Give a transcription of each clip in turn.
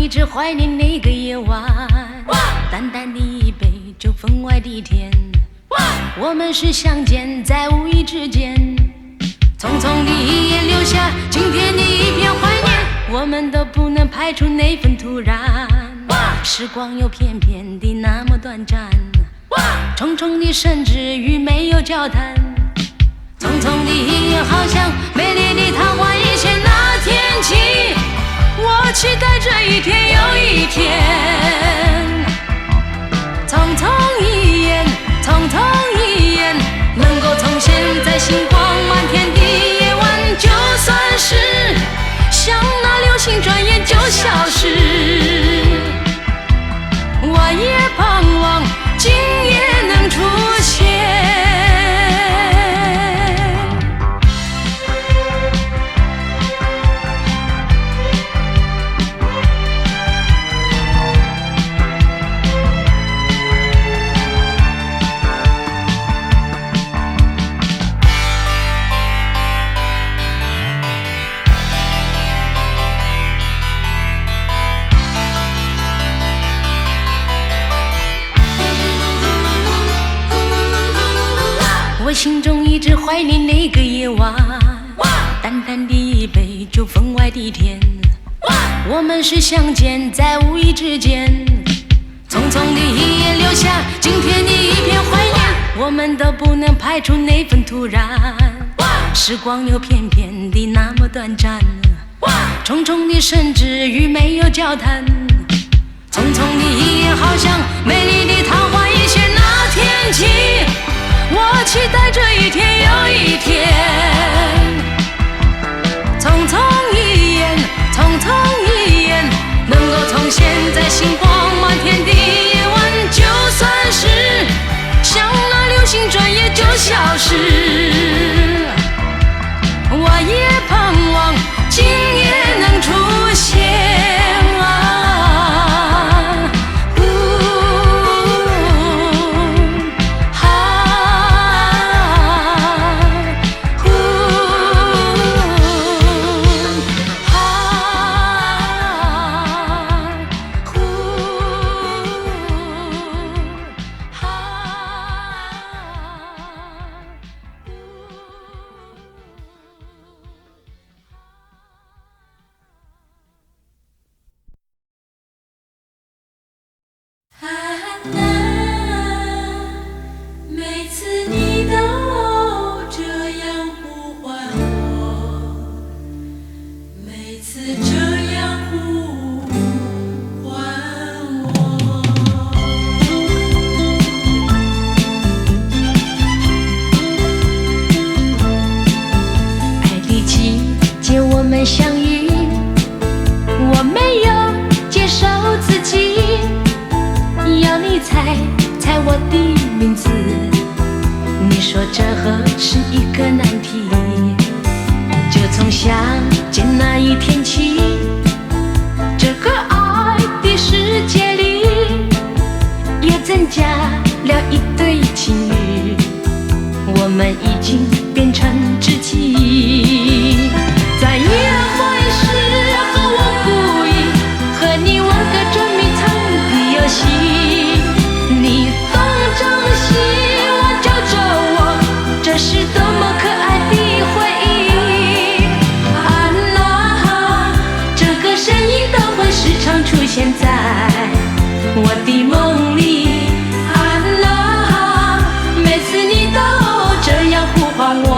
一直怀念那个夜晚，淡淡的一杯酒，分外的甜。我们是相见在无意之间，匆匆的一眼留下今天的一片怀念。我们都不能排除那份突然，时光又偏偏的那么短暂，重重的甚至于没有交谈。匆匆的一眼，好像美丽的桃花一现。那天起，我期待这一天又一天。匆匆一眼，匆匆一眼，能够重现在星光满天的夜晚。就算是像那流星，转眼就消失，我也盼望今夜能出现。我心中一直怀念那个夜晚，淡淡的一杯酒，分外的甜。我们是相见在无意之间，匆匆的一眼留下今天的一片怀念。我们都不能排除那份突然，时光又偏偏的那么短暂，重重的甚至于没有交谈。匆匆的一眼，好像美丽的桃花一现。那天起，我期待这一天又一天。匆匆一眼，匆匆一眼，能够重现在星光满天的夜晚。就算是像那流星，转眼就消失，我也盼望今夜能出现。每次你都这样呼唤我，每次这样呼唤我。爱的季节我们相遇，我没有接受自己，要你猜猜我的名字，你说这何是一个难题。就从相见那一天起，这个爱的世界里也增加了一对情侣，我们已经变成知己。在约会时和我故意和你玩个捉迷藏的游戏，你东张西望叫着我，这是多么可爱的回忆。啊啦，这个声音都会时常出现在我的梦里。啊啦，每次你都这样呼唤我，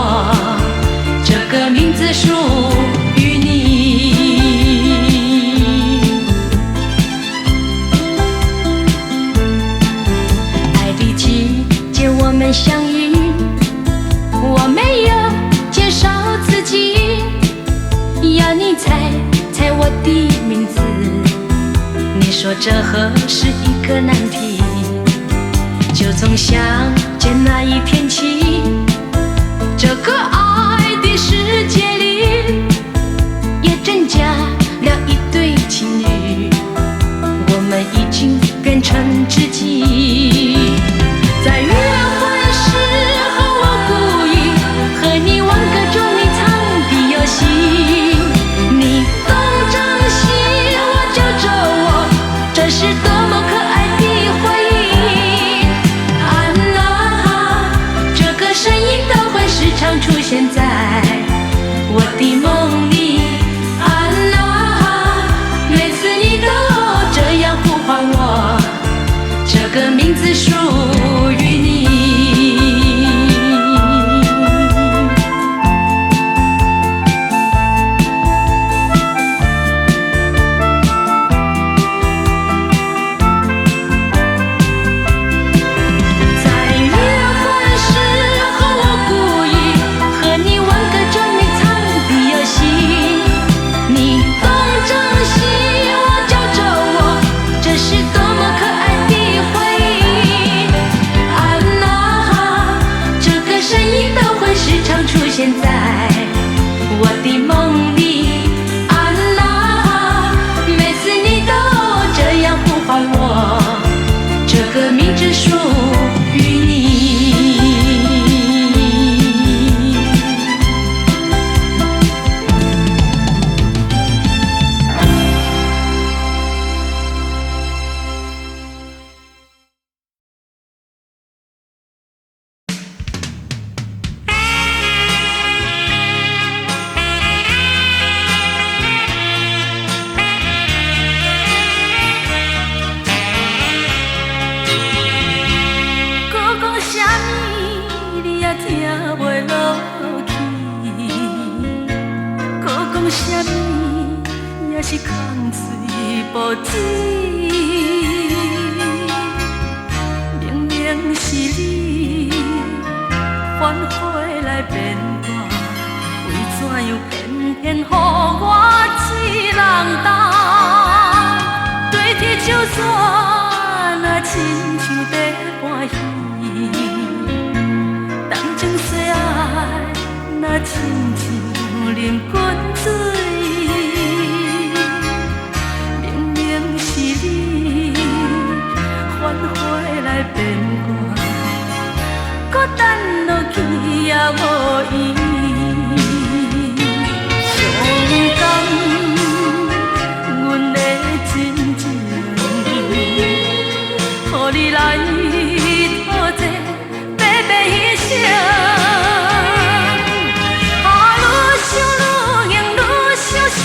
这个名字属于你。爱的季节我们相遇，我没有介绍自己，要你猜猜我的名字，你说这何是一个难题。就从相见那一天起，这个爱的世界里也增加了一对情侣，我们已经变成知己。在约会时和我故意和你玩个捉迷藏的游戏，你东张西望叫着我，个名字属于你。现在我的梦里，安娜，每次你都这样呼唤我，这个名字属于你。是空嘴无止，明明是你反悔来变我，为怎样偏偏予我一人担？对天就算啊，亲像在欢喜，当情细爱那亲像啉滚水。变卦，搁等落去也无意义。伤感，阮的真情，予你来讨债，白白牺牲。啊，愈想愈硬，愈伤心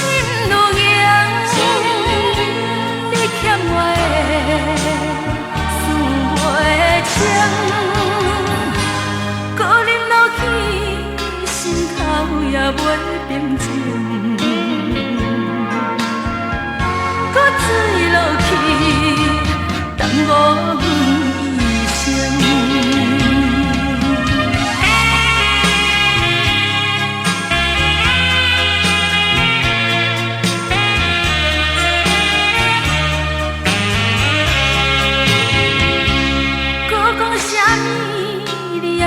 愈硬，你欠我的。搁啉落去，心头也袂平静。搁醉落去，耽误阮一生。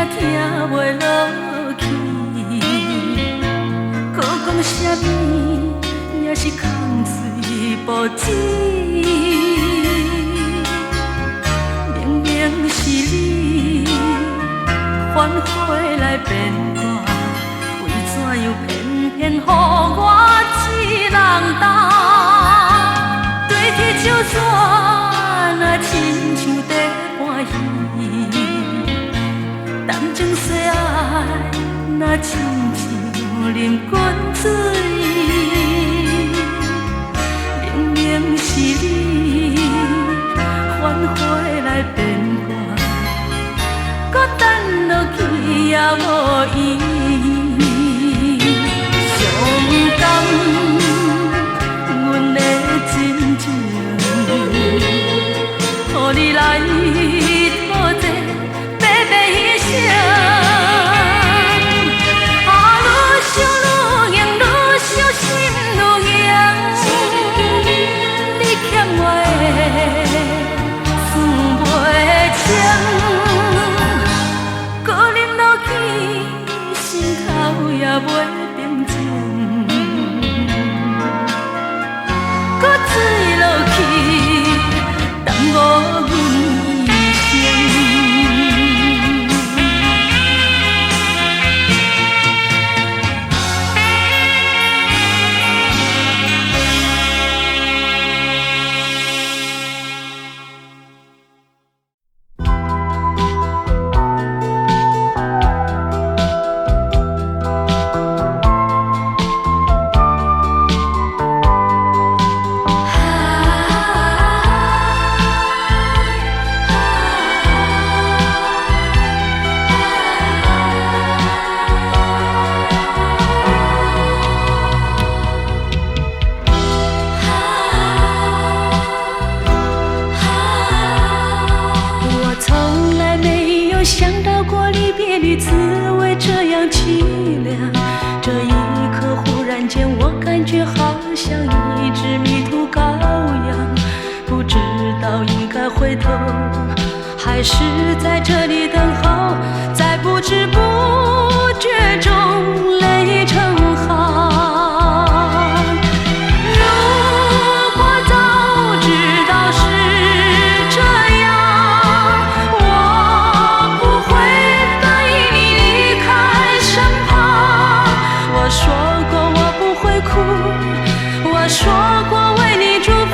听袂落去，搁讲啥物，也是空嘴无止。明明是你反悔来变我，为怎样偏偏予我一人担？对天就算啊，亲像在欢喜。当情细爱，那亲像啉滚水。明明是你反悔来变我，搁等落去也无意义。伤感，阮的真情，予你来讨债。回头，还是在这里等候，在不知不觉中泪成行。如果早知道是这样，我不会答应你离开身旁。我说过我不会哭，我说过为你祝福，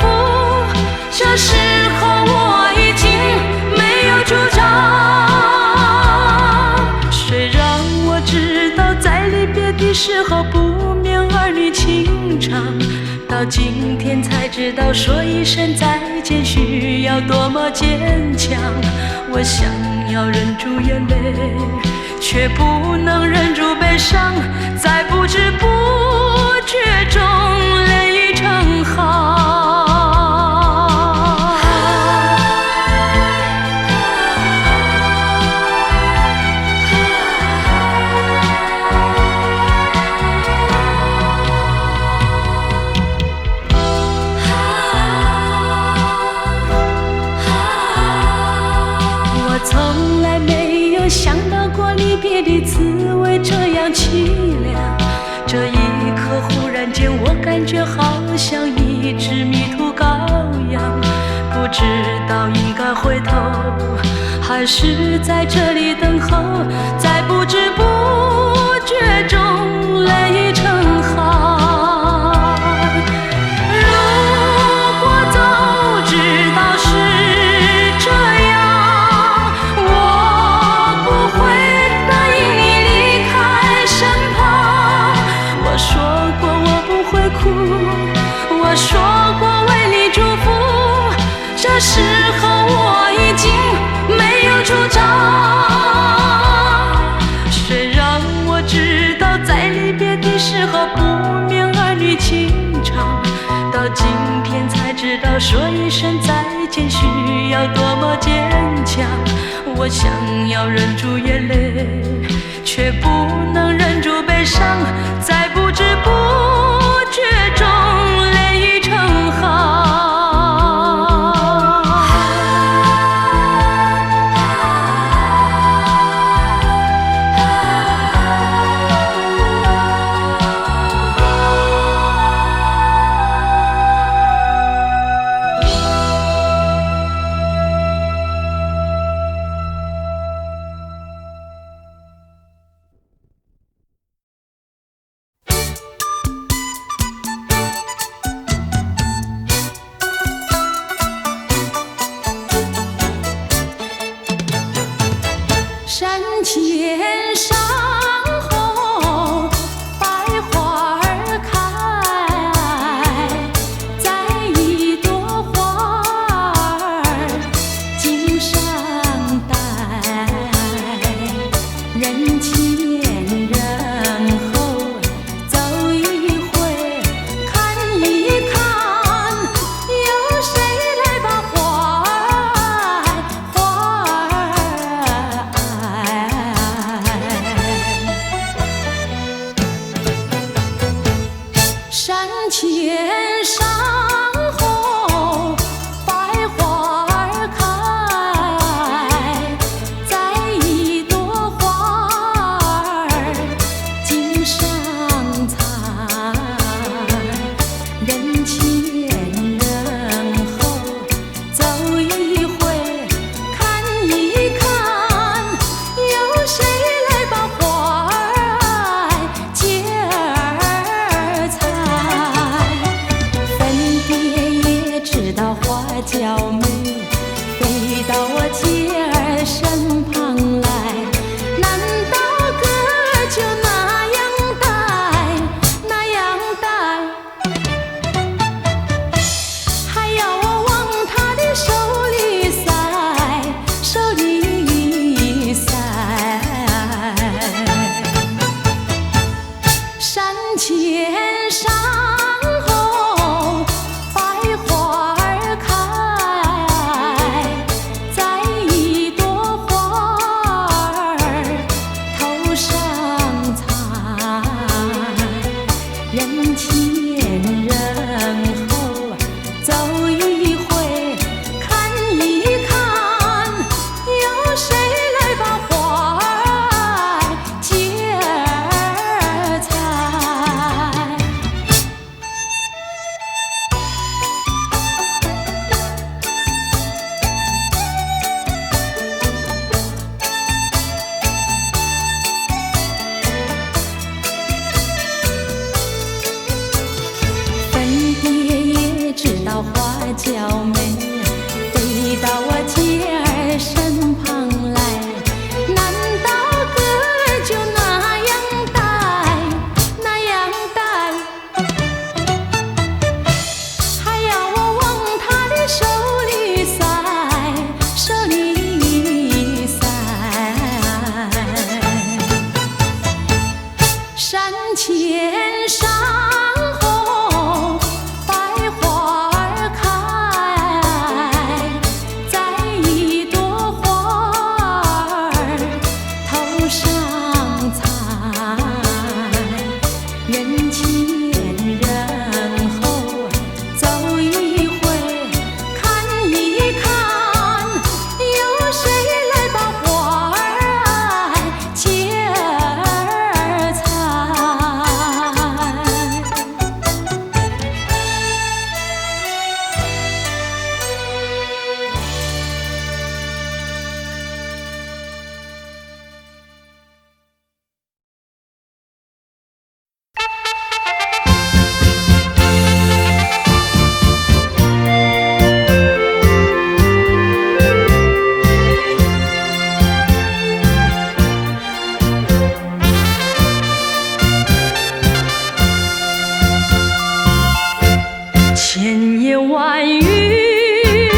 这时候我已经没有主张。虽然我知道在离别的时候不免儿女情长，到今天才知道说一声再见需要多么坚强。我想要忍住眼泪，却不能忍住悲伤，在不知不觉中泪成行。我从来没有想到过离别的滋味这样凄凉，这一刻忽然间我感觉好像一只迷途羔羊，不知道应该回头，还是在这里等候，在不知不觉中泪成行。如果早知道是这样，我不会答应你离开身旁。我说过我不会哭，我说过为你祝福，这时候我已经没有主张。虽然我知道在离别的时候不免儿女情长，到今天才知道说一声再见需要多么坚强。我想要忍住眼泪，却不能忍住悲伤，在不知不觉中泪成行。山前山后百花儿开，在一朵花儿襟上戴，人前人后走一回看一看，有谁来把花儿山前山后百花儿开，在一朵花儿襟上采，人前人后走一回看一看，有谁来把花儿接儿采。分别也知道花娇美，飞到我姐儿身旁来，难道哥就那样戴，那样戴，还要我往他的手里塞，手里塞。山前山后百花儿开，到我姐儿身旁来，难道哥就那样呆，那样呆？还要我往他的手里塞，手里塞。山前山后百花儿开，摘一朵花儿头上采，人前人后走一回，看一看，有谁来把花儿接儿采？千言万语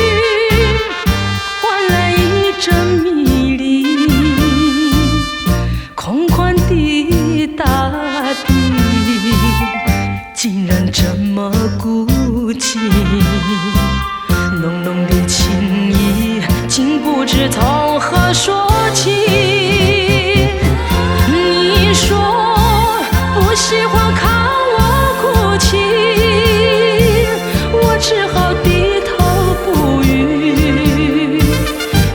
换来一阵迷离，空旷的大地竟然这么孤寂，浓浓的情意竟不知从何说起。你说不喜欢看我哭泣，我只好低头不语。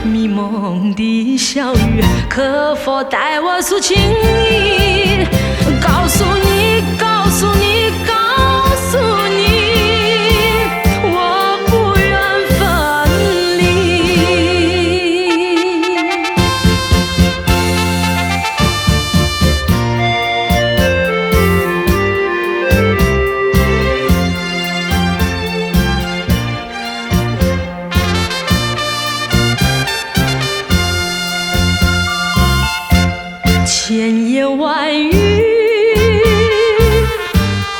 迷蒙的小雨，可否带我诉情意？告诉你，告诉你，告诉你，我不愿分离。千言万语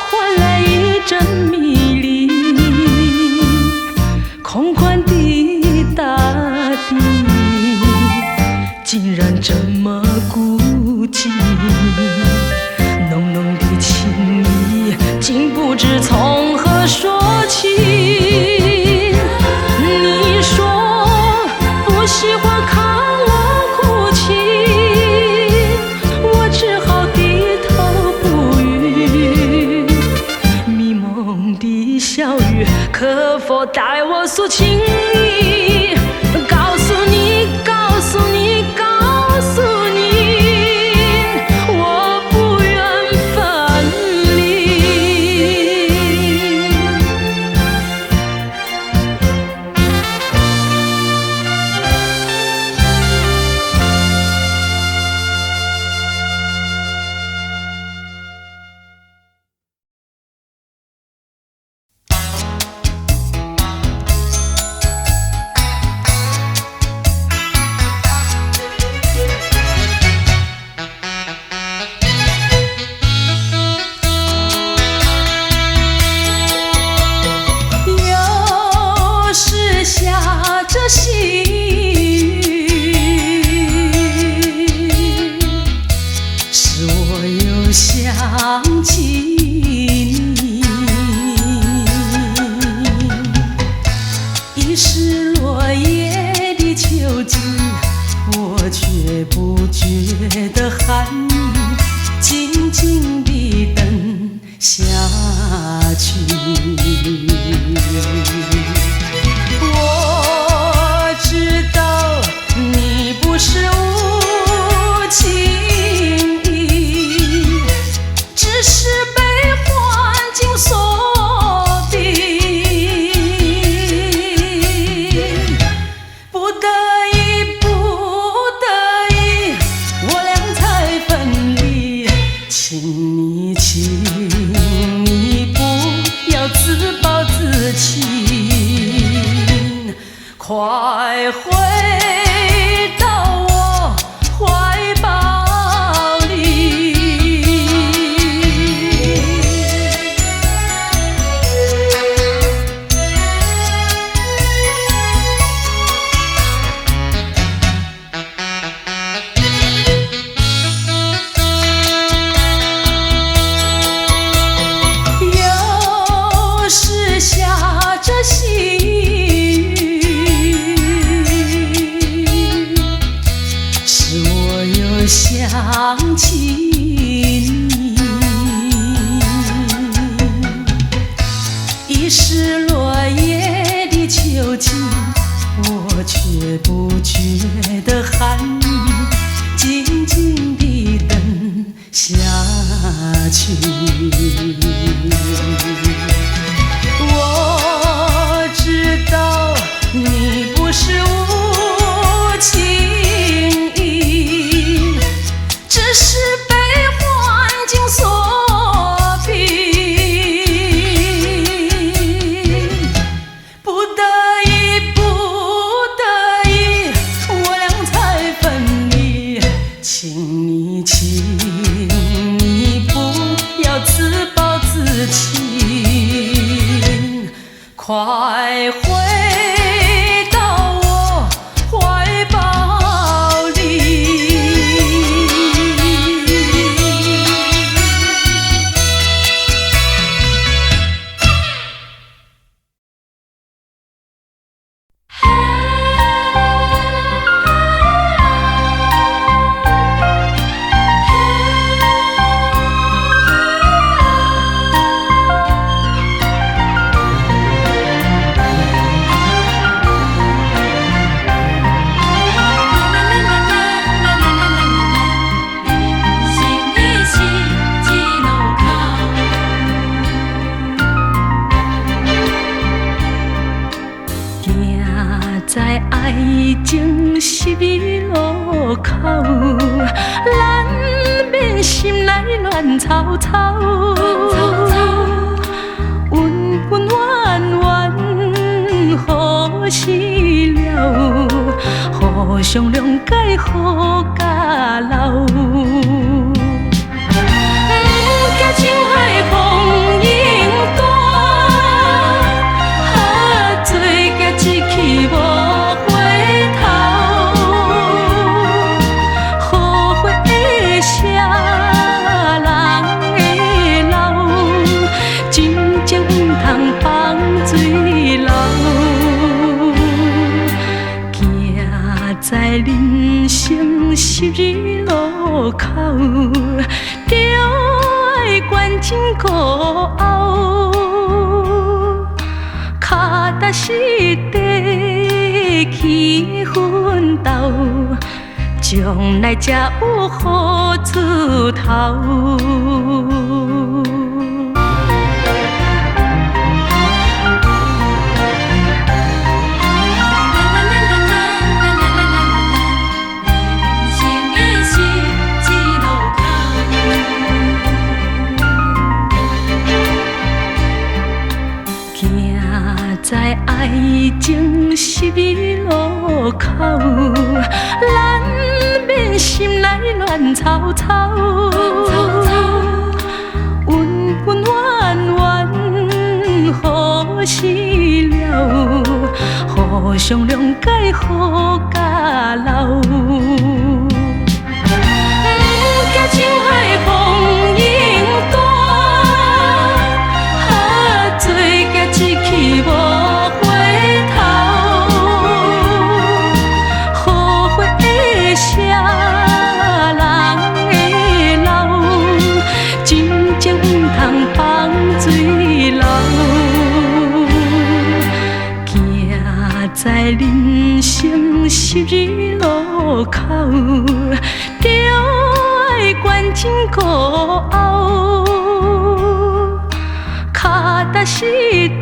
换来一阵迷离，空旷的大地竟然这么孤寂，浓浓的情意竟不知从何说起。你说不喜欢看我哭泣，我只好低头不语。迷蒙的小雨，可否带我诉情意？告诉你，告诉你，告诉你，我不愿分离。有时下着细雨，使我又想起你。已是落叶的秋季，我却不觉得寒意，静静地等下去。我知道你不是无情意，只是被环境所逼，不得已，不得已，我俩才分离。请你不要自快回到我怀抱里。有时下着细雨，使我又想起你。已是落叶的秋季，我却不觉得寒意，静静地等下去。我知道你不是无情意，只是被环境所逼，不得已，不得已，我俩才分离。请你不要自暴自弃，快回到我怀抱里。在爱情十字路口，咱免心内乱草草，恩恩怨怨何时了？互相谅解，好甲老。怕情海风影大，做甲一去无。在人生十字路口，着爱关真孤傲，脚踏实地去奋斗，将来才有好出头。在爱情十字路口，咱免心内乱草草，恩恩怨怨何时了？互相谅解，好甲老。怕情海风影大，做甲一去无。在人生十字路口，着爱关真孤傲，脚踏实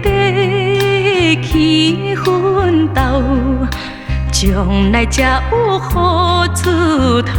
地去奋斗，将来才有好出头。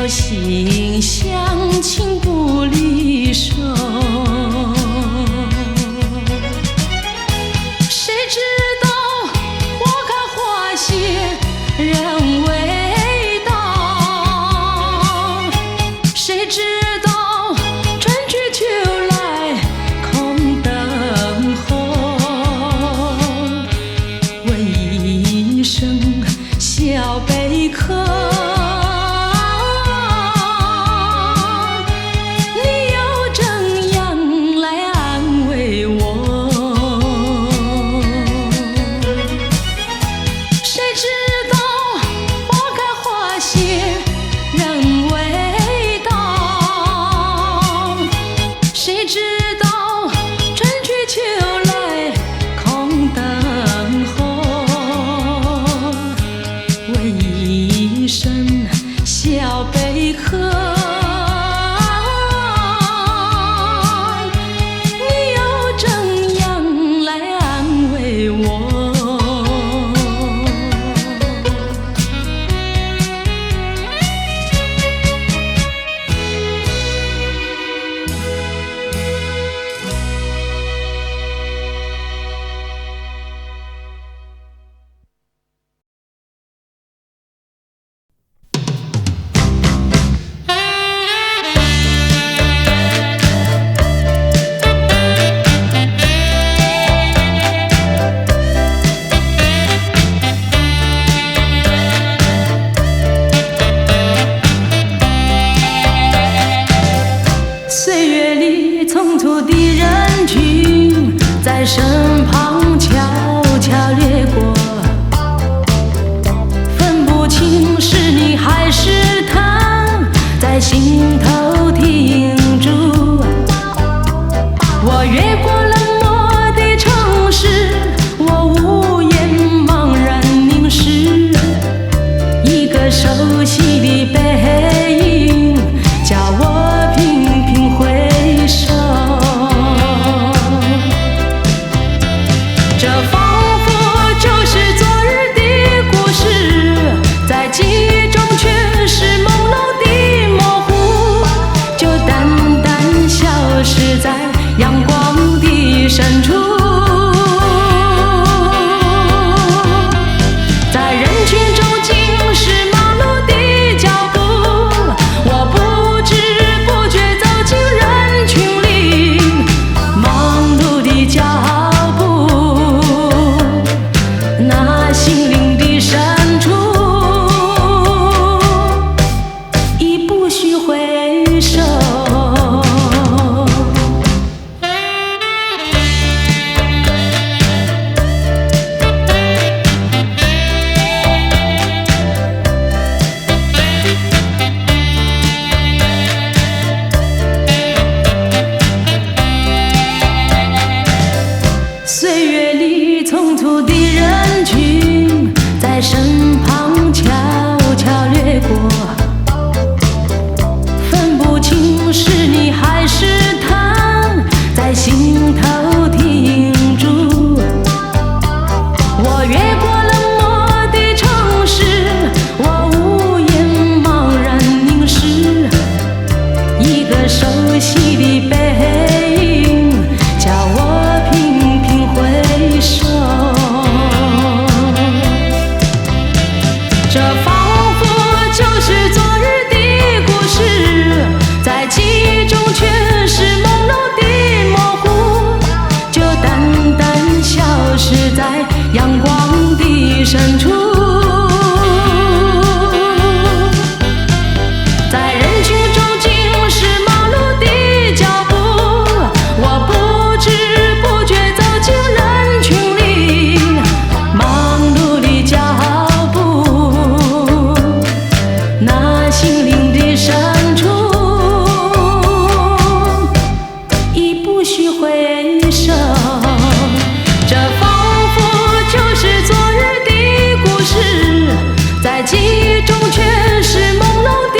心相亲不离手。谁知道花开花谢人未到，谁知道春去秋来空等候。问一声小贝壳，你又怎样来安慰我？谁知道花开花谢人未到，谁知道春去秋来空等候。问一声小贝壳，你又怎样来安慰我？岁月里匆匆的人群在身旁悄悄掠过，分不清是你还是他，在心头停住。我越过冷漠的城市，我无言茫然凝视，一个熟悉的背影叫我频频回首。这仿佛就是昨日的故事，在记忆中却是朦胧的模糊，就淡淡消失在阳光的深处。在人群中尽是忙碌的脚步，我不知不觉走进人群里，忙碌的脚步，那心灵的深处，已不需回首。岁月里匆匆的人群在身旁悄悄掠过，分不清是你还是他，在心头停住。我越过冷漠的城市，我无言茫然凝视，一个熟悉的背影叫我频频回首。这仿佛就是昨日的故事，在记忆中却是朦胧的模糊，就淡淡消失在阳光的深处。在人群中尽是忙碌的脚步，我不知不觉走进人群里，忙碌的脚步，那心灵的深处，已不需回首。这仿佛就是昨日的故事，在记忆中却是朦胧的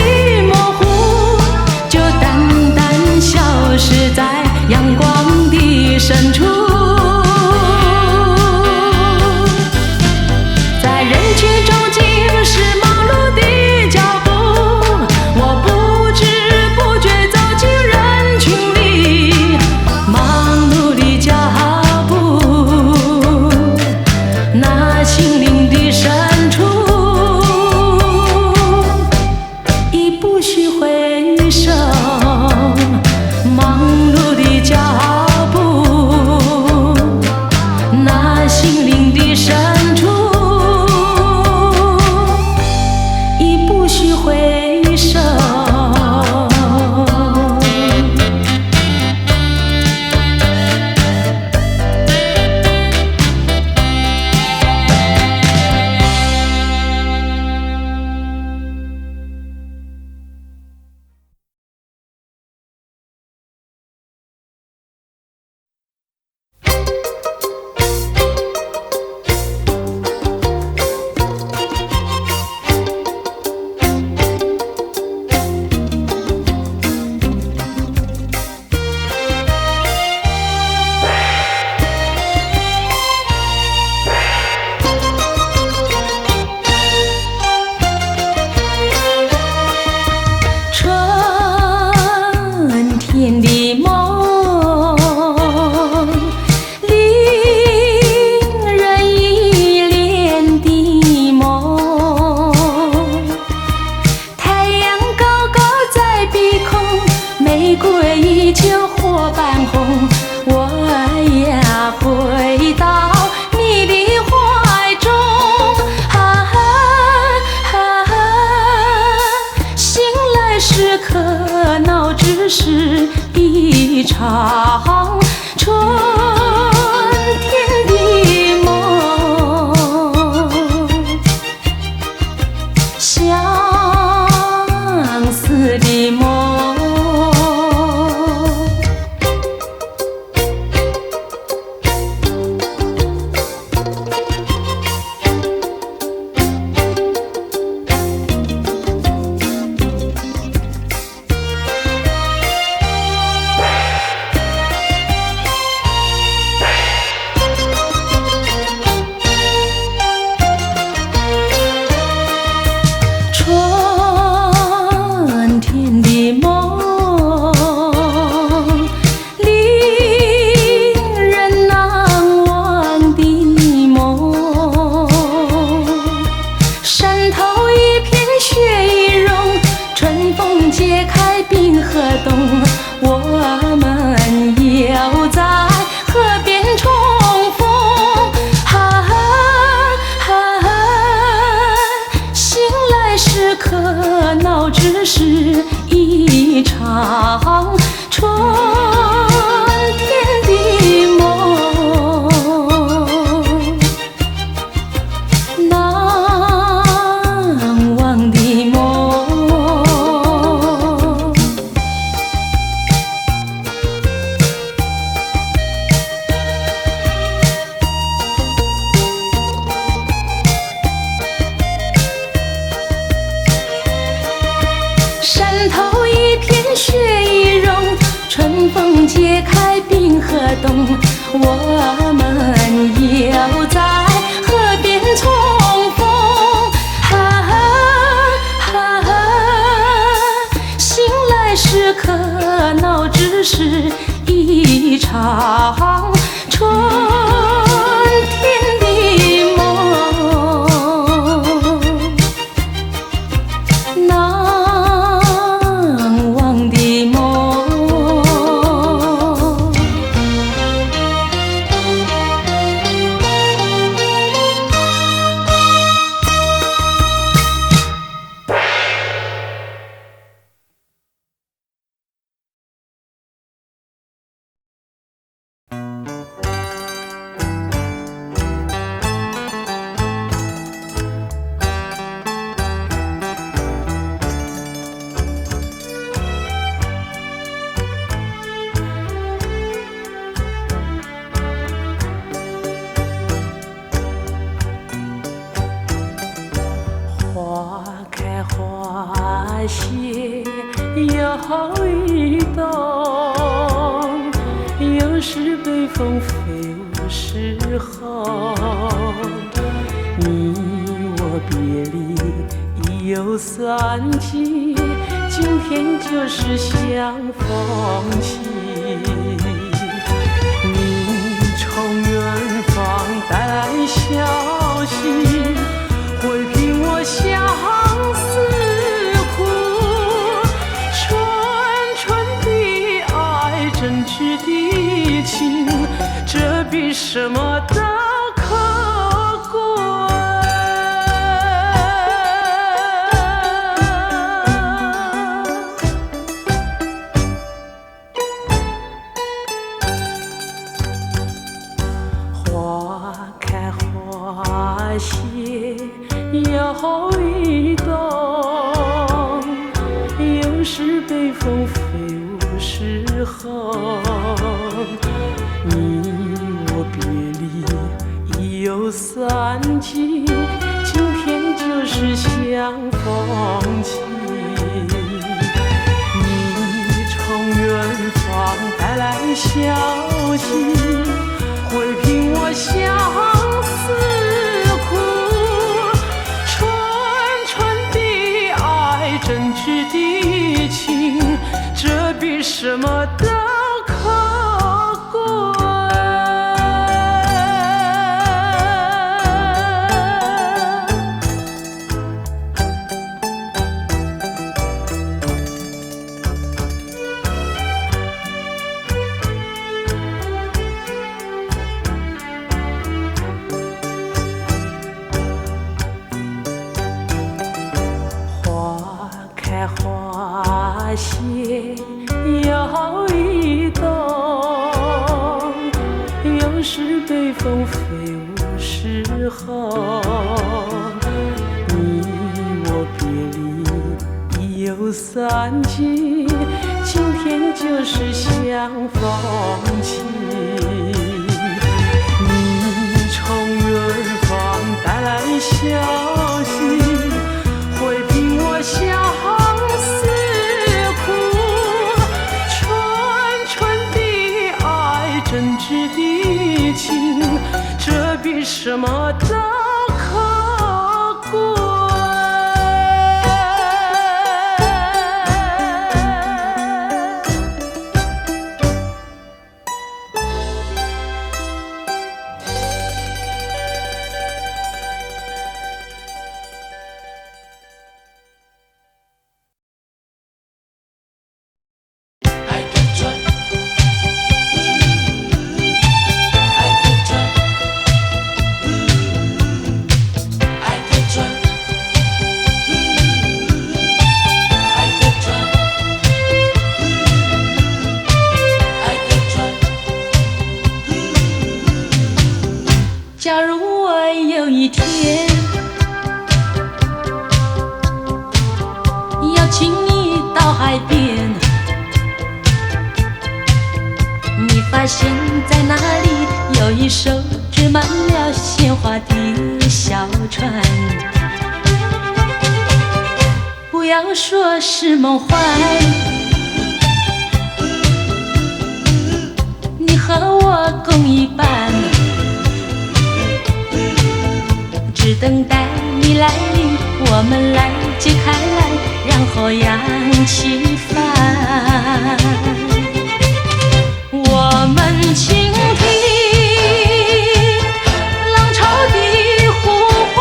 模糊，就淡淡消失在阳光的深处。在人群中尽是忙碌的脚步，我不半红，我要回到你的怀中。啊啊，醒来时可恼只是一场春天的梦，相思的梦。春天的梦，令人难忘的梦。山头一片雪已融，春风解开冰河冻。我们又在河边重逢。时可恼只是一场春天的梦，难忘的梦。山头一片雪已融，春风解开冰河冻。我们又在河边重逢。醒来时可恼只是一场春天的梦，难忘的梦。花开花谢又一冬，又是北风飞舞时候。你我别离已有3季，今天就是相逢期。你从远方带来消息，会凭我相思苦，纯纯的爱，真挚的情，这比什么都可贵。花开花谢又一冬，又是北风飞舞时候。你我别离已有3季，今天就是相逢期。你从远方带来消息，会凭我相思苦，纯纯的爱，真挚的情，这比什么都可贵。发现有一冬，有时北风飞舞时候，你我别离已有3季，今天就是相逢期。你从远方带来消息，会凭我相思苦，纯纯的爱，真挚的情，这比什么都可贵。假如我有一天邀请你到海边，你发现在那里有一艘织满了鲜花的小船，不要说是梦幻，你和我共一半，只等待你来临，我们来揭开来，然后扬起帆。我们倾听浪潮的呼唤，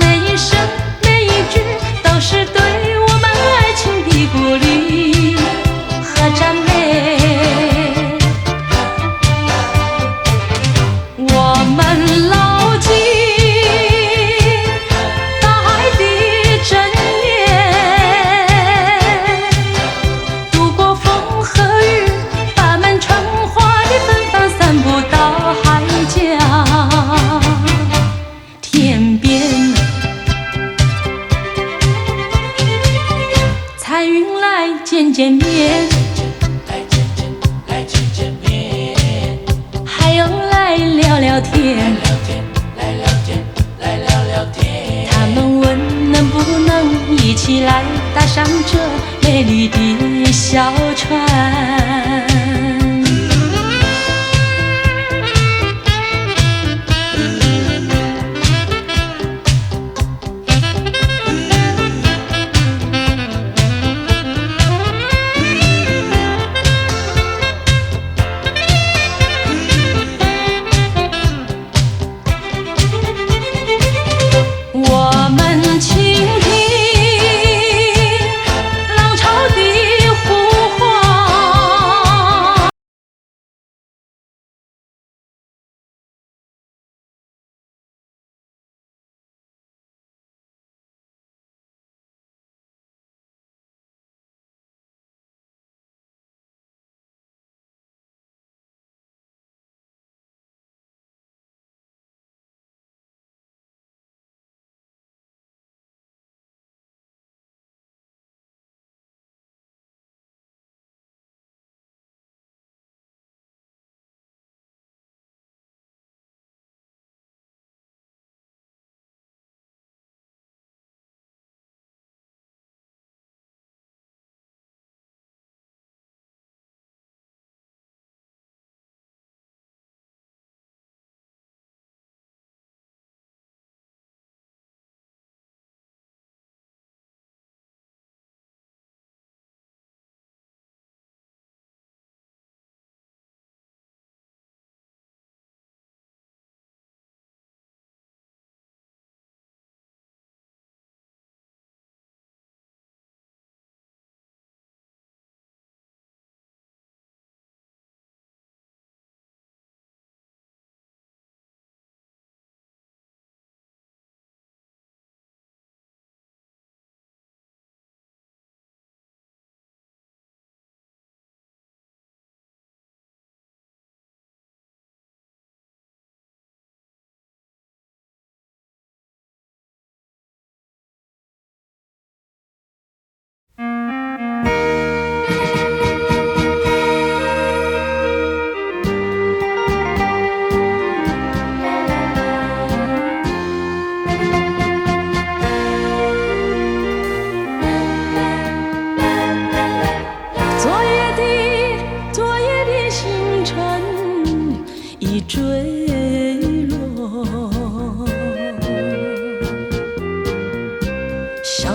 每一声每一句都是对我们爱情的鼓励和赞美。我们牢记大海的箴言，度过风和雨，把满春花的芬芳散布到海角天边。彩云来见见面，还有来聊聊天，他们问能不能一起来搭上这美丽的小船。我们倾听浪潮的呼唤，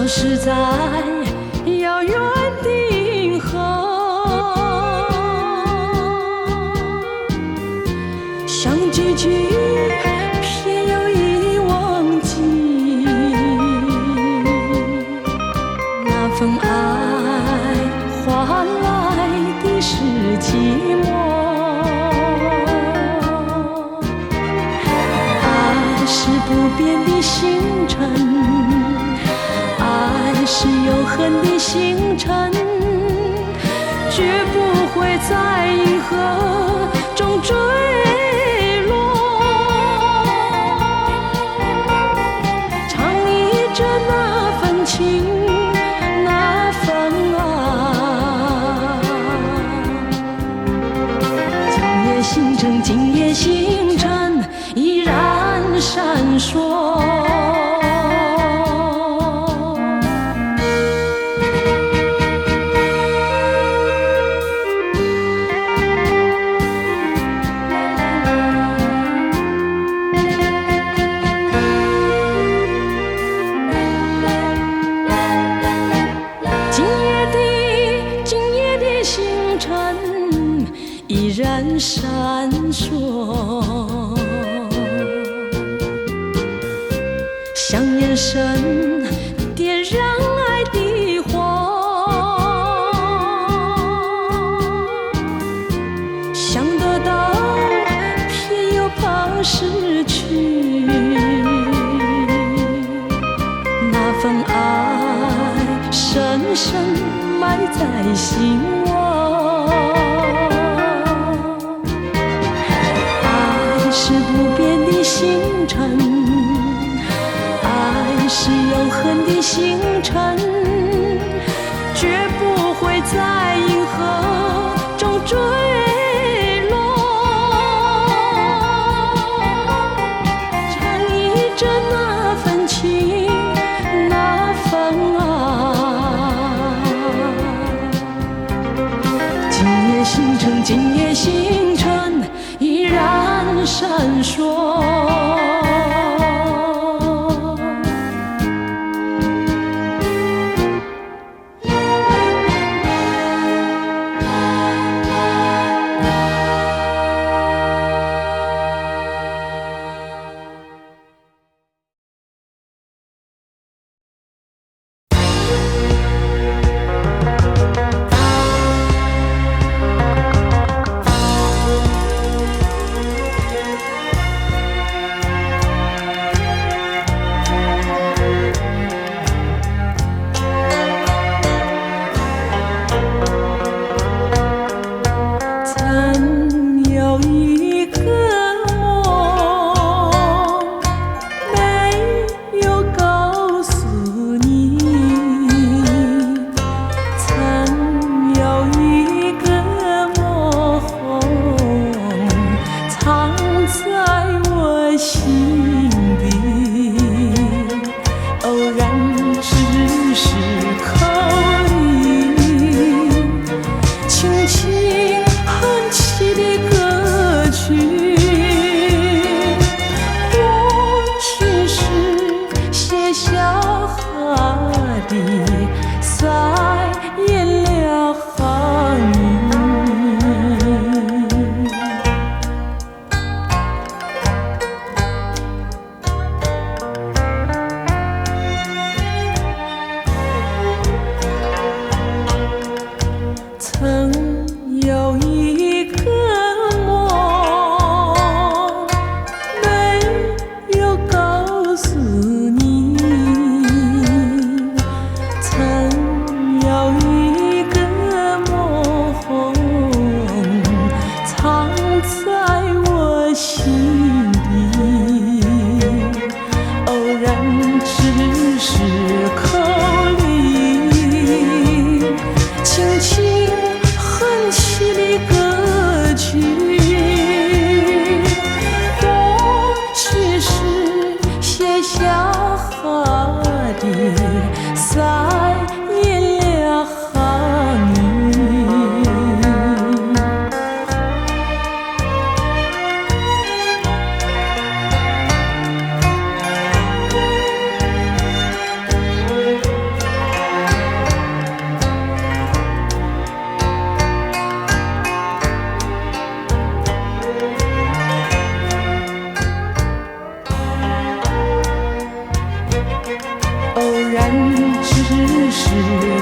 失在遥远的银河，像结局偏又已忘记那份爱换来的是寂寞。爱是不变的星辰，爱是永恒的星辰，绝不会在银河中坠落。唱忆着那份情，那份爱。今夜星辰，今夜星辰依然闪烁。依然闪烁，像眼神点燃爱的火，想得到偏又怕失去，那份爱深深埋在心窝。是不变的星辰，爱是永恒的星辰，绝不会在银河中坠落。唱忆着那份情，那份爱。今夜星辰，今夜星辰依然闪烁。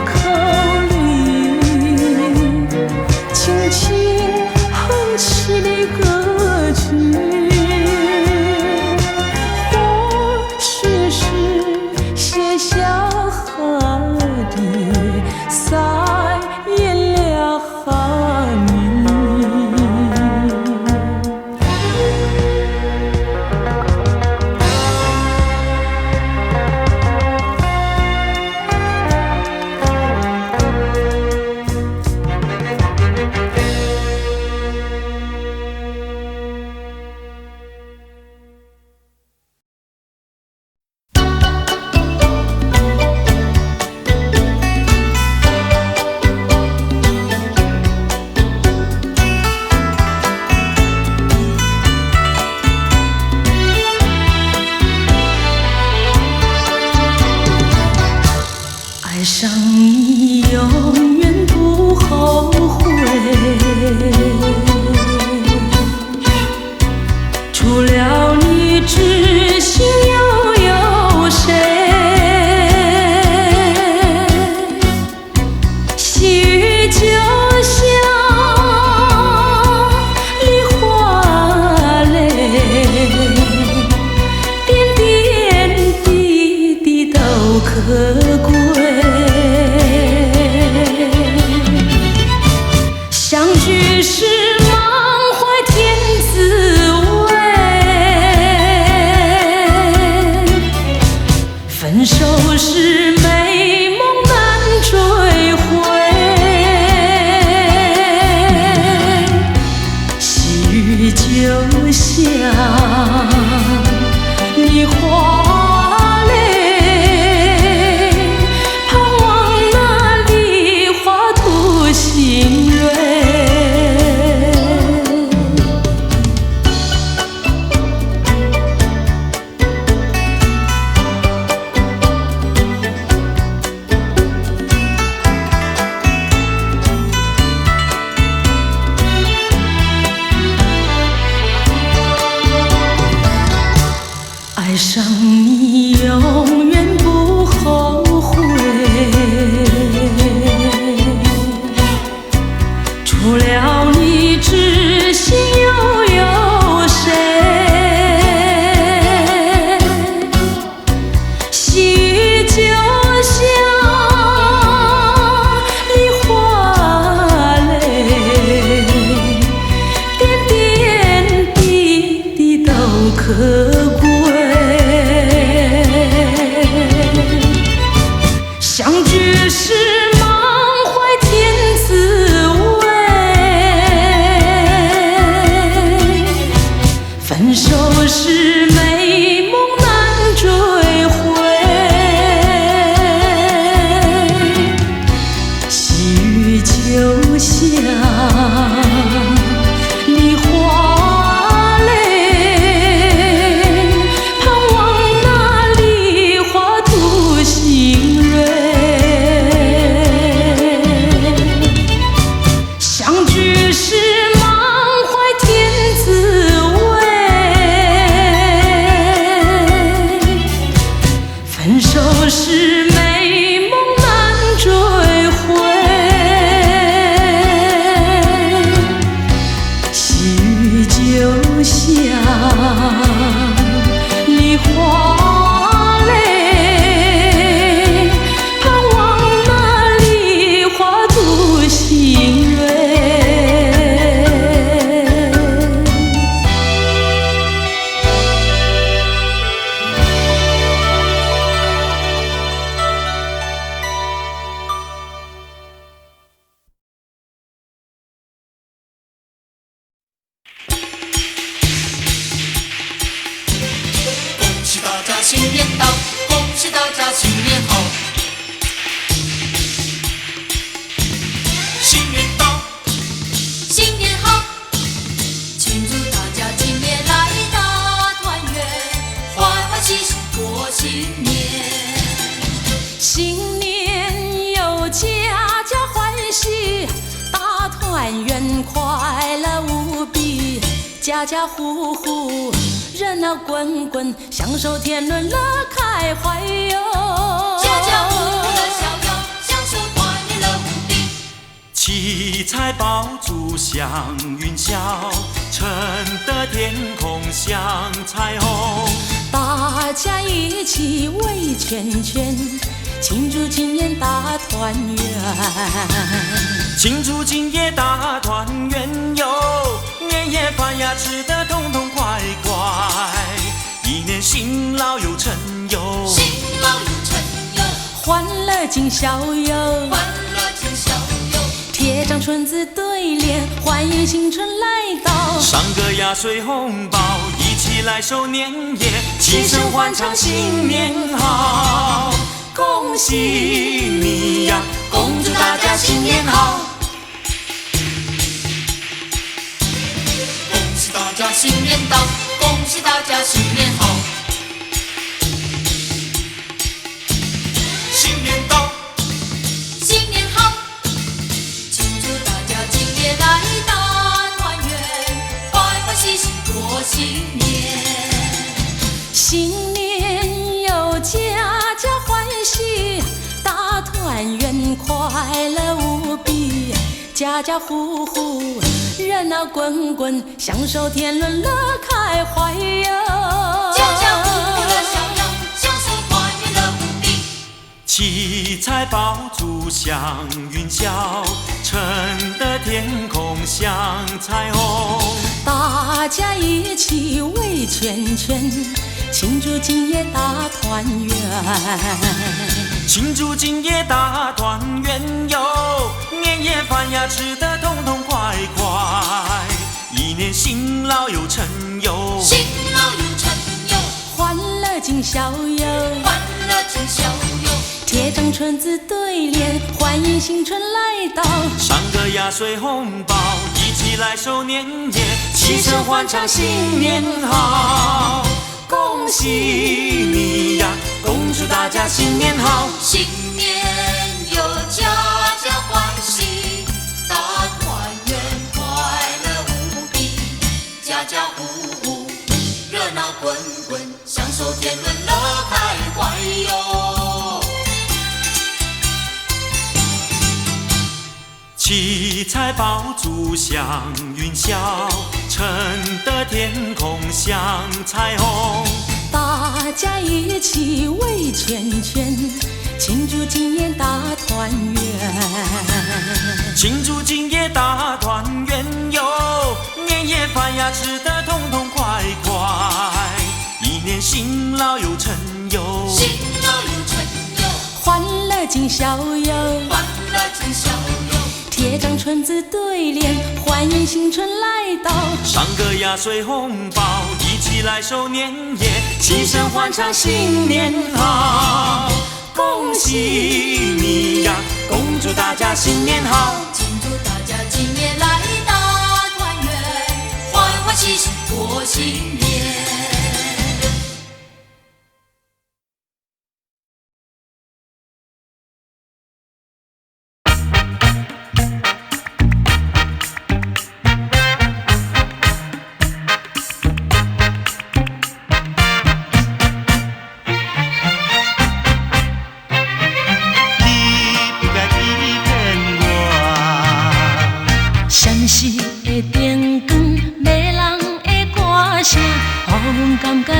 口里轻轻哼起的歌曲，或许是写下河的塞咽了哈密。爱上你永远不后悔，除了你知心又有谁？细雨就像梨花泪，点点滴滴都可贵。相聚是满怀甜滋味，分手是美梦难追回。细雨就像梨花泪，盼望那梨花吐新蕊。爱上你永远不后悔，除了你知心又有谁？细雨就像梨花泪，点点滴滴都可贵。相聚是满怀甜滋味，分手是美梦难追回。细雨就像梨花泪，盼望那梨花吐新蕊。相聚是满怀甜滋味，分手是美梦难追回。细雨就像梨花泪，盼望那梨花吐新蕊。恭喜大家新年到，恭喜大家新年好，新年到，新年好，庆祝大家今年来大团圆，欢欢喜喜过新年。新年有家家欢喜，大团圆快乐无比，家家户户热闹滚滚，享受天伦乐开怀哟。家家户户乐逍遥，小像云霄，晨的天空像彩虹。大家一起围圈圈，庆祝今年大团圆。庆祝今夜大团圆哟，年夜饭呀吃得痛痛快快，一年辛劳又成哟，辛劳又成哟，欢乐今宵哟，欢乐今宵哟，贴张春字对联，欢迎新春来到。上个压岁红包，一起来守年夜，齐声欢唱新年好，恭喜你呀，恭祝大家新年好。恭喜大家新年到，恭喜大家新年好，新年到，新年好，庆祝大家今夜来大团圆，欢欢喜喜过新年。新年有家家欢喜，大团圆快乐无比，家家户户热闹滚滚，享受天伦乐开怀哟。家家户户乐逍遥，享受欢乐无比。七彩爆竹响云霄，晨的天空像彩虹。大家一起围圈圈，庆祝今夜大团圆。庆祝今夜大团圆哟，年夜饭呀吃得痛痛快快，一年辛劳又成哟，辛劳又成哟，欢乐今宵哟，欢乐今宵哟，贴张春字对联，欢迎新春来到。上个压岁红包，一起来守年夜，齐声欢唱新年好，恭喜你呀，恭祝大家新年好。新年有家家欢喜，大团圆快乐无比，家家户户热闹滚滚，享受天伦乐开怀哟。七彩爆竹响云霄，晨的天空像彩虹。大家一起围圈圈，庆祝今年大团圆。庆祝今夜大团圆哟，年夜饭呀吃得痛痛快快，一年辛劳又成哟，辛劳又成哟，欢乐今宵哟，欢乐今宵哟，贴张春字对联，欢迎新春来到。上个压岁红包，一起来守年夜，齐声欢唱新年好，恭喜你呀，恭祝大家新年好。庆祝大家今年来大团圆，欢欢喜喜过新年。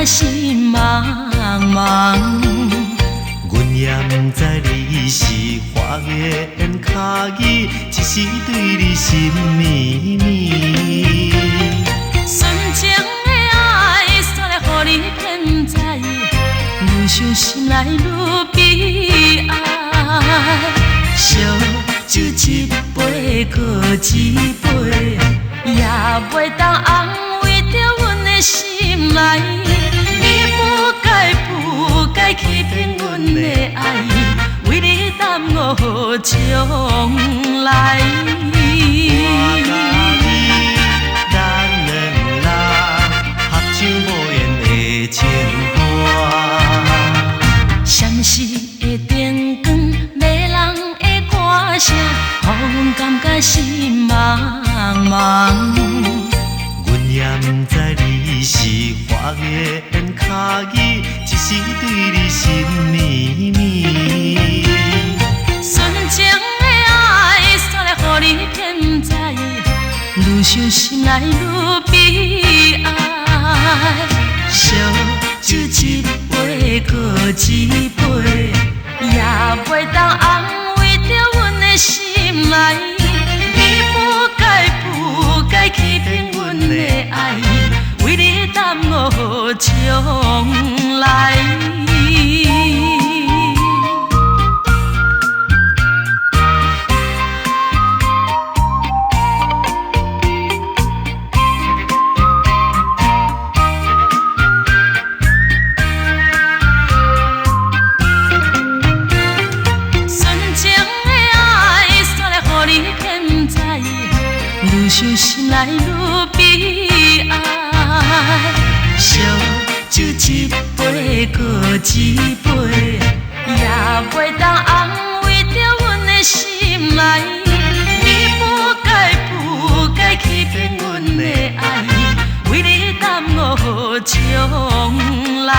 心茫茫，阮也不知你是花言巧语，只是对你心绵绵。纯情的爱，煞来予你骗知，愈想心内愈悲哀。烧酒一杯搁一杯，也袂当安慰着阮的心内。不该欺骗阮的爱，为你耽误将来。咱两人合唱无言的情歌，闪烁的灯光，迷人的歌声，予阮感觉心茫茫。阮也不知你是花言巧语，只是对你心绵绵。纯情的爱，煞来予你骗知，愈一杯，也袂当安慰着阮的心爱。你不该欺骗阮的爱，为你耽误将来。愈想心内愈悲哀，烧酒一杯搁一杯，也袂当安慰着阮的心爱。你不该欺骗阮的爱，为你耽误将来。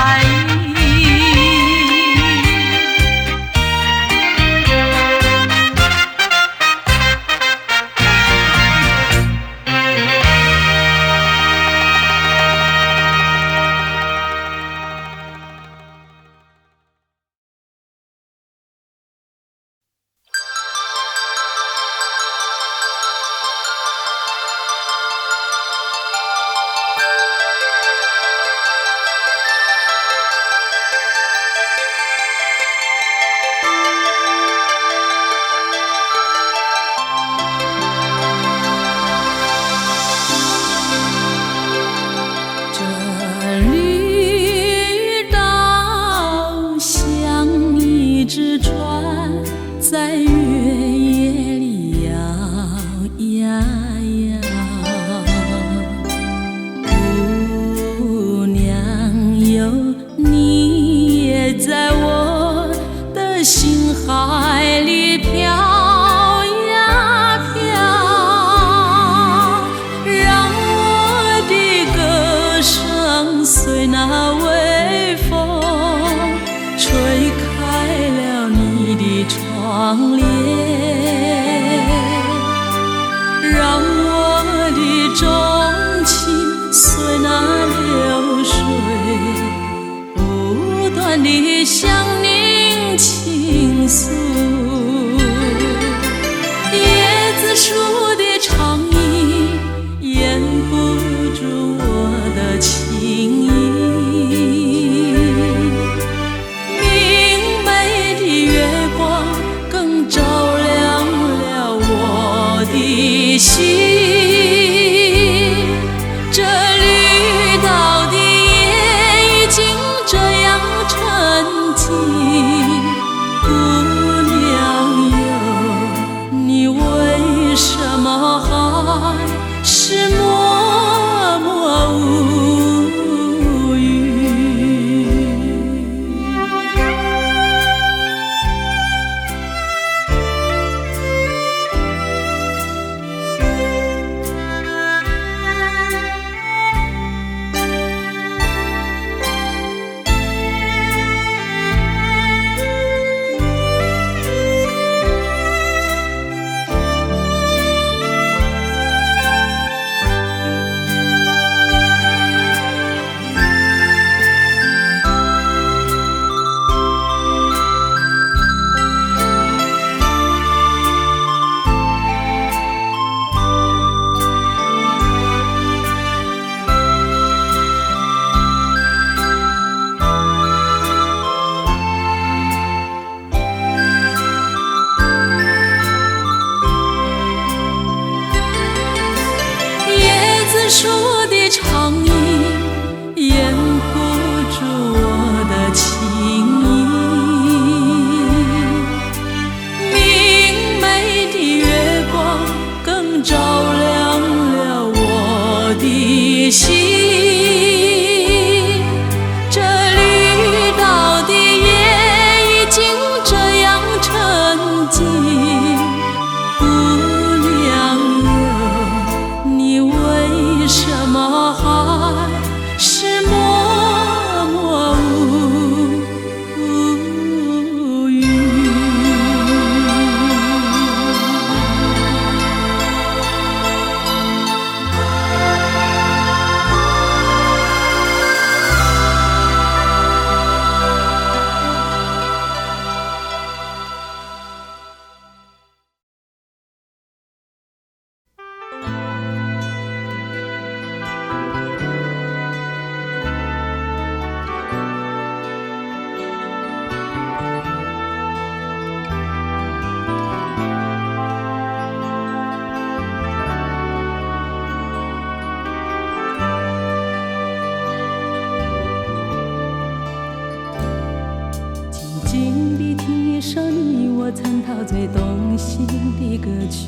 听一首你我曾陶醉动心的歌曲，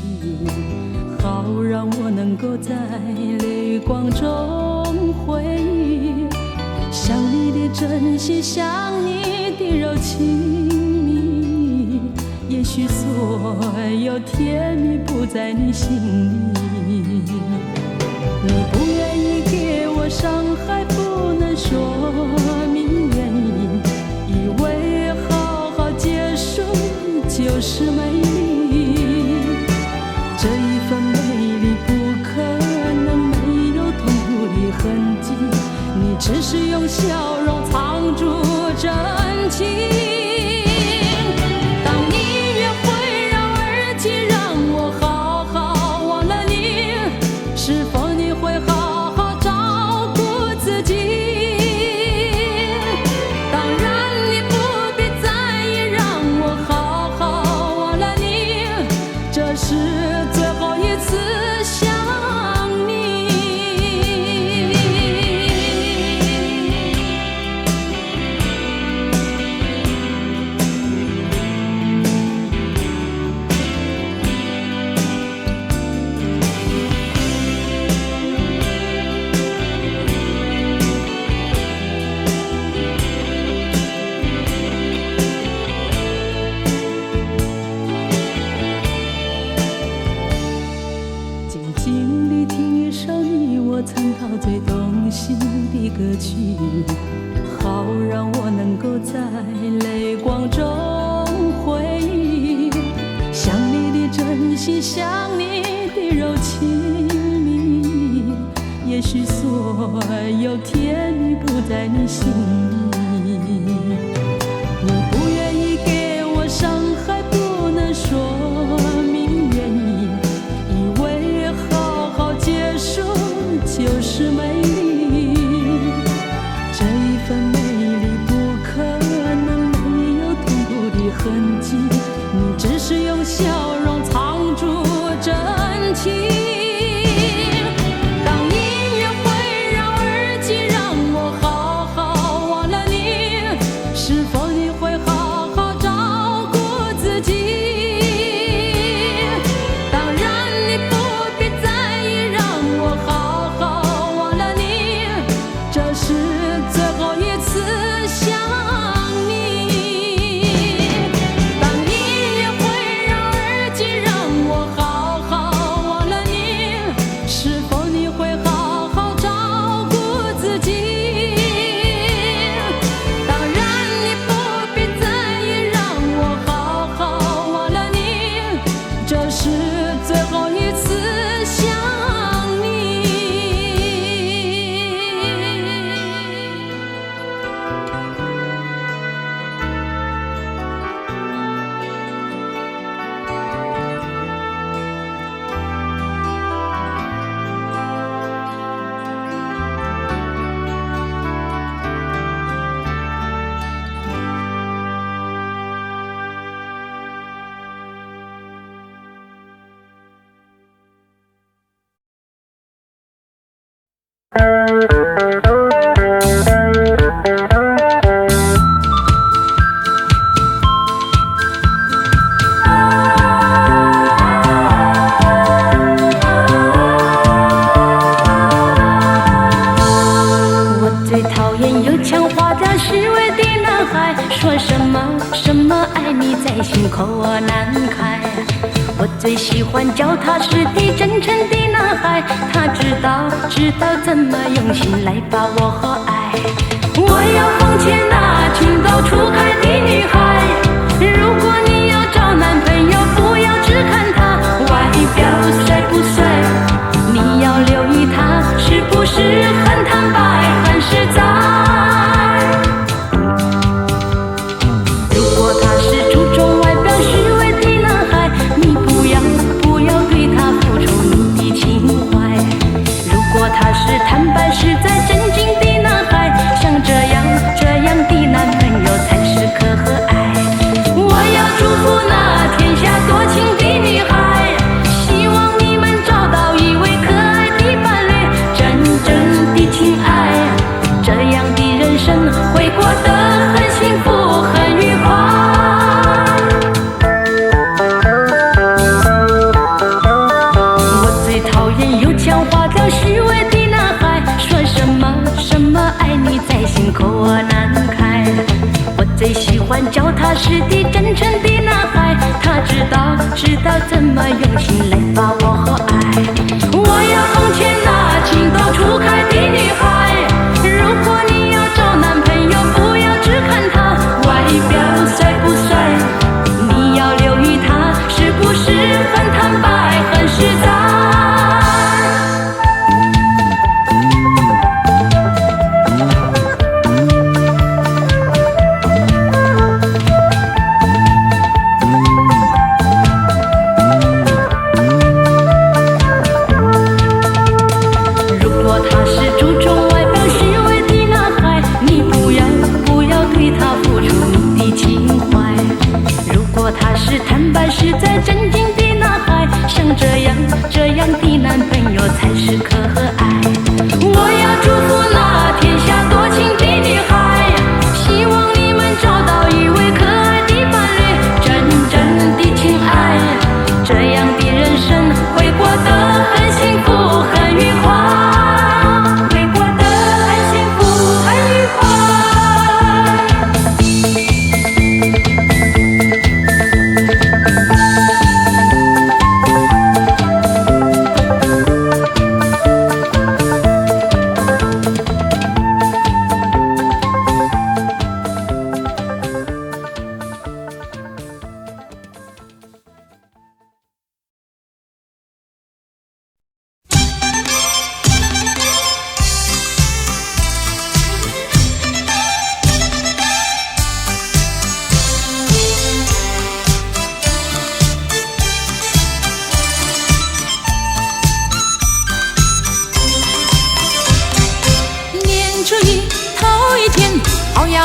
好让我能够在泪光中回忆，想你的真心，想你的柔情蜜，也许所有甜蜜不在你心里，你不愿意给我伤害，不能说明原因，以为好好结束就是美丽，这一份美丽不可能没有痛苦的痕迹，你只是用笑容藏住真情。当音乐会让耳机让我好好忘了你，是否你会好好照顾自己？当然你不必在意，让我好好忘了你，这是最后一次想你。静静地听一首你我曾陶醉动心的歌曲，好让我能够在泪光中回忆，想你的真心，想你的柔情蜜，也许所有甜蜜不在你心里，你不愿意给我伤害，不能说明原因，以为好好结束就是美丽，这一份美丽不可能没有痛苦的痕迹，你只是用笑容藏住真情。当音乐会让耳机让我好好忘了你，是否你会好好照顾自己？当然你不必在意，让我好好忘了你，这是最后一次想你。当音乐会让耳机让我好好忘了你，是否你会好好照顾自己？当然你不必在意，让我好好忘了你，这是最后一次想你。我最讨厌有枪花的虚伪的男孩，说什么爱你在心口难开。我最喜欢脚踏实地真诚的男孩，他知道怎么用心来把我和爱。我要奉劝那情窦初开的女孩，如果你要找男朋友，不要只看他外表帅不帅，你要留意他是不是很坦白很实在。如果他是注重外表虚伪的男孩，你不要对他付出你的情怀。如果他是坦白实在真经的男孩，像这样的男朋友才是可和爱。实的真诚的男孩，他知道怎么用心来把我和爱。我要奉劝那情窦初开的女孩，如果你要找男朋友，不要只看他外表帅不帅，你要留意他是不是很坦白很实在。坦白实在真心的男孩，像这样的男朋友才是可爱。我要祝福那天下多情的女孩，希望你们找到一位可爱的伴侣，真正的情爱，这样的人生会过得很幸福很愉快，会过得很幸福很愉快。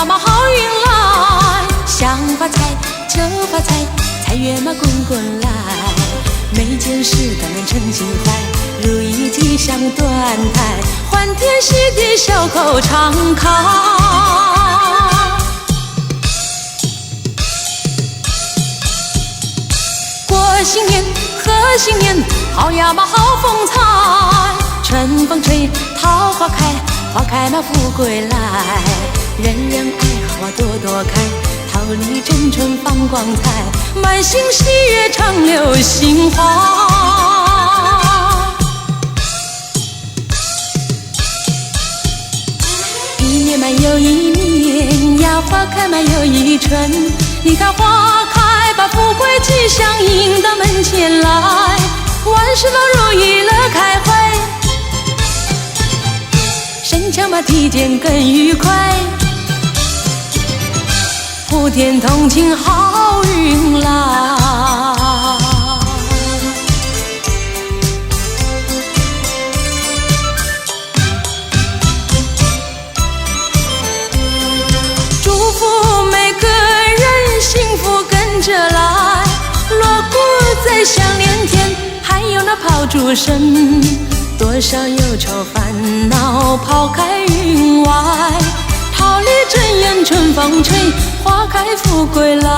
嘛好运来，想发财就发财，财源嘛滚滚来。每件事都能称心怀，如意吉祥端台，欢天喜地笑口常开。过新年贺新年，好呀嘛好风采，春风吹桃花开，花开嘛富贵来。人人爱好多多开，桃李争春放光彩，满心喜悦常流杏花。一年嘛又一年呀，花开嘛又一春，你看花开把富贵吉祥迎到门前来，万事都如意乐开怀，身强嘛体健更愉快，普天同庆好运来。祝福每个人幸福跟着来，锣鼓在响连天，还有那炮竹声，多少忧愁烦恼抛开云外，桃李争艳春风吹，花开富贵来。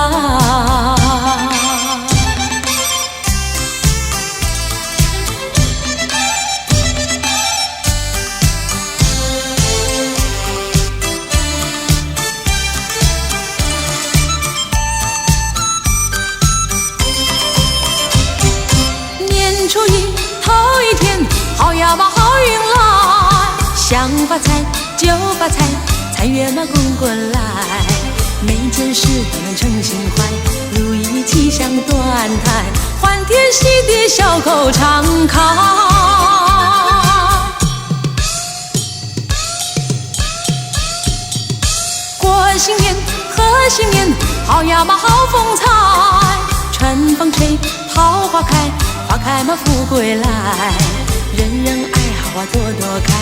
年初一头一天，好呀嘛好运来，想发财就发财，财源嘛滚滚来，每件事都能称心怀，如意吉祥端台，欢天喜地笑口常开。过新年贺新年，好呀嘛好风采，春风吹桃花开，花开嘛富贵来，人人爱好多多开，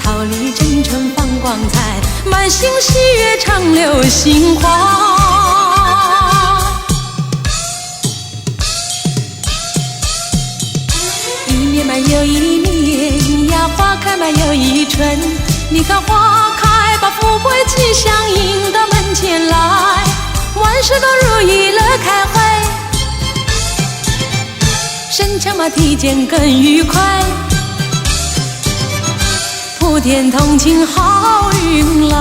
桃李争春放光彩，满心喜悦常流杏花。一年嘛又一年呀，花开嘛又一春，你看花开把富贵吉祥迎到门前来，万事都如意乐开怀，身强嘛体健更愉快，普天同庆好运来。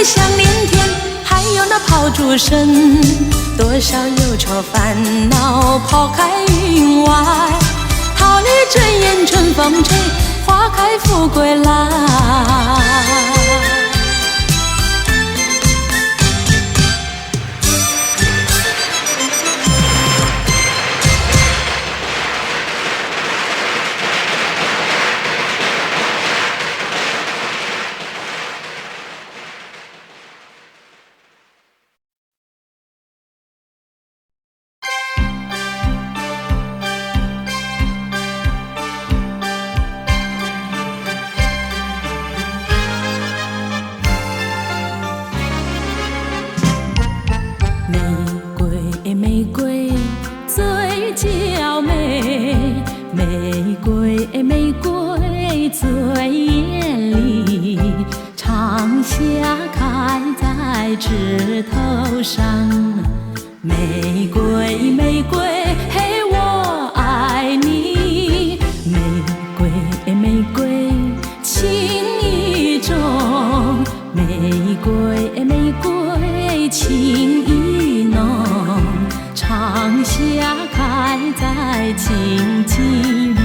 想连天，还有那炮竹声，多少忧愁烦恼抛开云外，桃李争艳春风吹，花开富贵来。玫瑰最娇美，玫瑰玫瑰最艳丽，长夏开在枝头上。玫瑰玫瑰嘿，我爱你，玫瑰玫瑰情意重，玫瑰玫瑰情意浓。长夏开在荆棘里，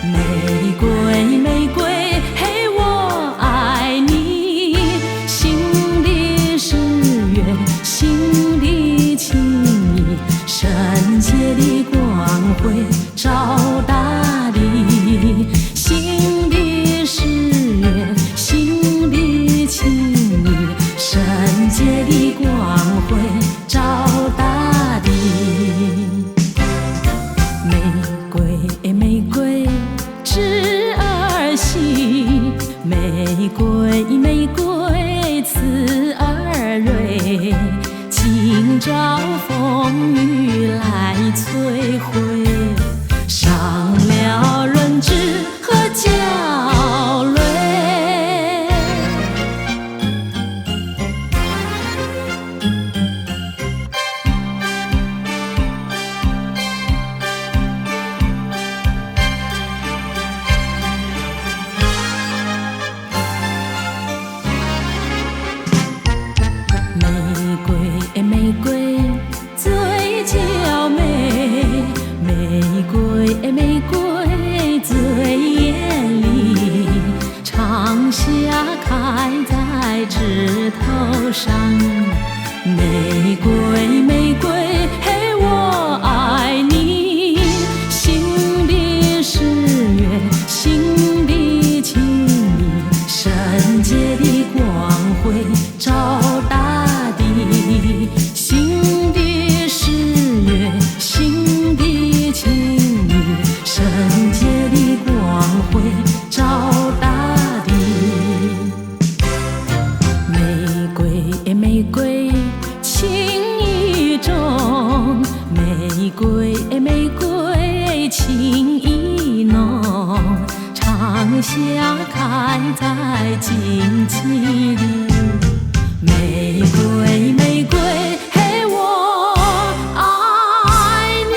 玫瑰玫瑰嘿，我爱你，心里是缘，心里情意，圣洁的光辉照大地，心里是缘，心里情意，圣洁的光辉照大地。玫瑰枝儿细，玫瑰玫瑰刺儿锐，今朝风雨来摧毁，伤了人质和娇蕊。玫瑰最娇美，玫瑰玫瑰最艳丽，长夏开在枝头上。玫瑰玫瑰嘿，我爱你，心里是缘，心里情意，圣洁的光辉照大地，心底是缘，心底情意，圣洁的光辉照大地。玫瑰玫瑰情意重，玫瑰玫瑰情意浓，长夏开在荆棘里，玫瑰玫瑰嘿，我爱你。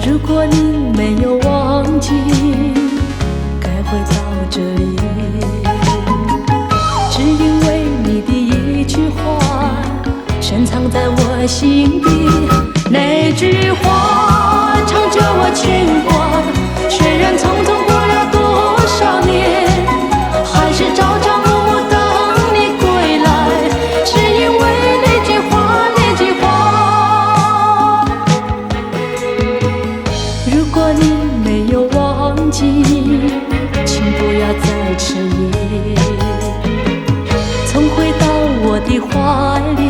如果你没有忘记，该回到这里，只因为你的一句话深藏在我心底。那句话唱着我牵挂，虽然匆匆过了多少年，还是朝朝暮暮等你归来，是因为那句话，那句话。如果你没有忘记，请不要再迟疑，重回到我的怀里，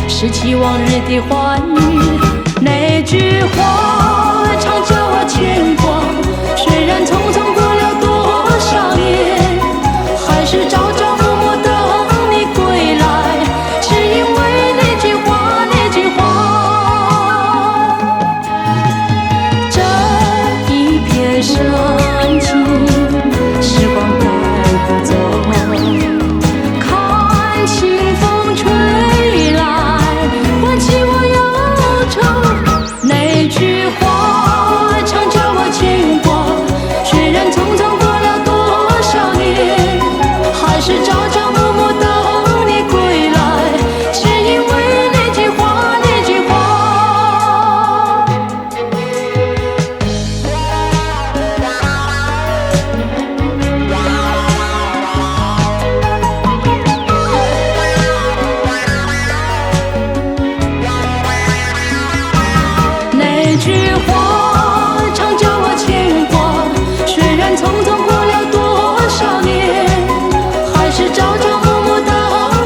拾起往日的欢愉。那句句话常叫我牵挂，虽然匆匆过了多少年，还是朝朝暮暮等你归来，只因为那句话，那句话。这一片深情，时光带不走，看清风吹来，唤起我忧愁。那句话常叫我牵挂，虽然匆匆过了多少年，还是朝朝暮暮等你归来，只因为那句话，那句话。那句话常叫我牵挂，虽然匆匆过了多少年，还是朝朝暮暮等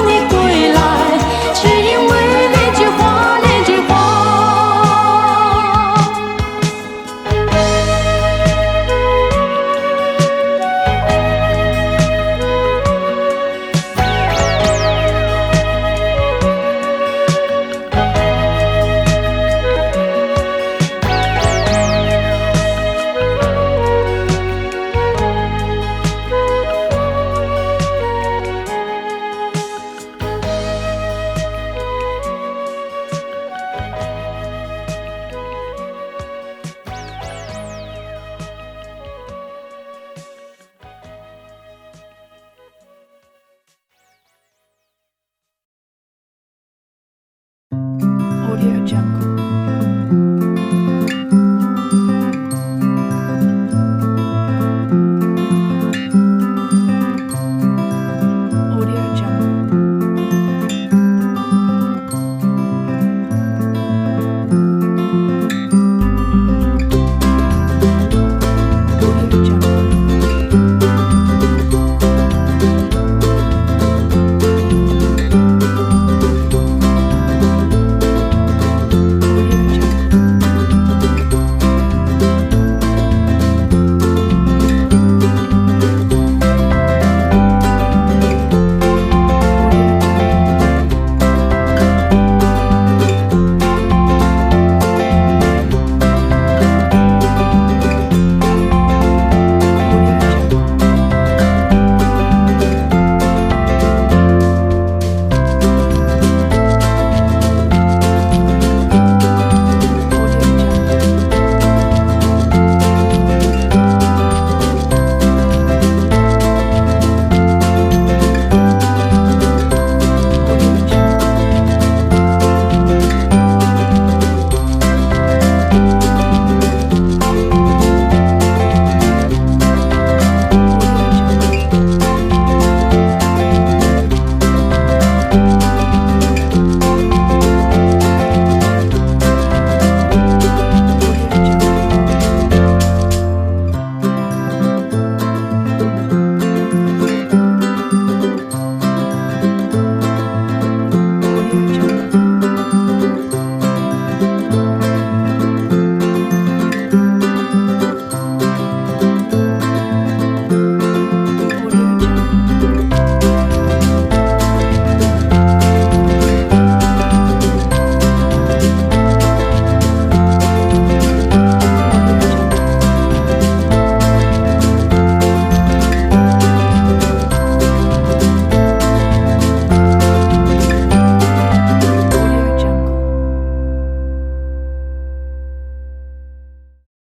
你归来，只因为那句话，那句话。Audio Jungle.